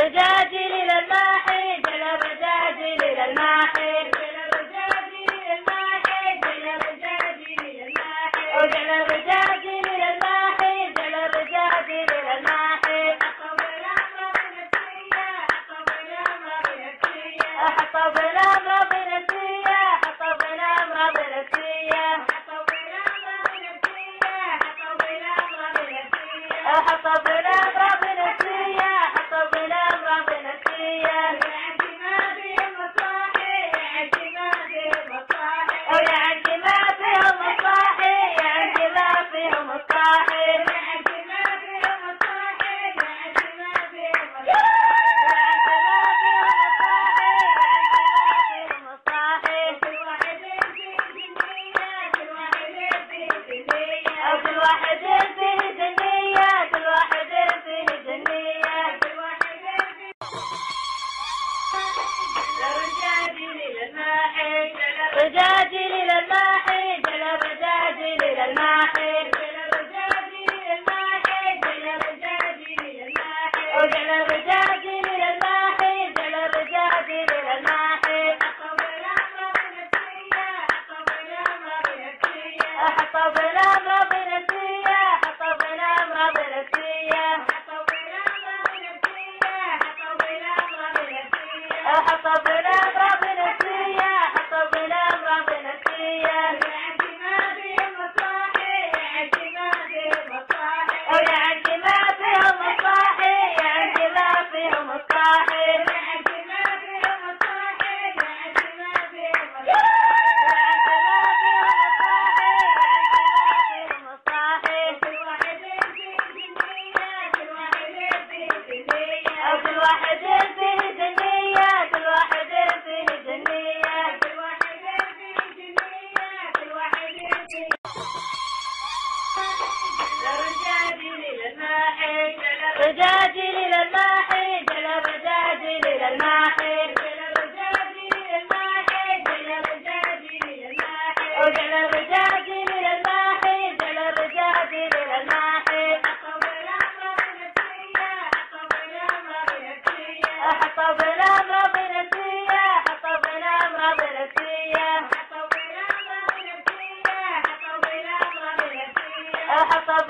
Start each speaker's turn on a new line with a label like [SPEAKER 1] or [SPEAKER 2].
[SPEAKER 1] رجاجي للماحي جل رجاجي للماحي جل رجاجي للماحي جل رجاجي للماحي وجل رجاجي للماحي جل رجاجي للماحي حطب الامر بنسيه حطب الامر بنسيه حطب الامر بنسيه حطب الامر بنسيه حطب الامر بنسيه حطب الامر بنسيه يا عندي ما فيهم مصاحي يا عندي ما فيهم مصاحي يا عندي ما فيهم مصاحي يا عندي ما فيهم مصاحي يا عندي ما فيهم مصاحي كل واحد فيه جنية كل واحد فيه جنية كل واحد فيه جنية كل واحد فيه جنية كل واحد فيه رجاجي للماحي رجاجي للماحي جل رجاجي للماحي جل رجاجي للماحي جل رجاجي للماحي وجل رجاجي للماحي جل رجاجي للماحي حطب الامر بنسيه حطب الامر بنسيه حطب الامر بنسيه حطب الامر بنسيه حطب الامر بنسيه حطب الامر بنسيه حطب الامر بنسيه حطب الامر بنسيه يا عندي ما فيهم مصاحي يا عندي ما فيهم مصاحي يا عندي ما فيهم مصاحي يا عندي ما فيهم مصاحي يا عندي ما فيهم مصاحي يا عندي ما فيهم مصاحي يا عندي ما فيهم مصاحي كل واحد فيه جنية كل واحد فيه جنية كل واحد فيه جنية كل واحد فيه جنية كل واحد فيه جنية كل واحد فيه رجاجي للماحي رجاجي للماحي جل رجاجي للماحي جل رجاجي للماحي جل رجاجي للماحي وجل رجاجي للماحي جل رجاجي للماحي حطب الامر بنسيه حطب الامر بنسيه حطب الامر بنسيه حطب الامر بنسيه حطب الامر بنسيه حطب الامر بنسيه حطب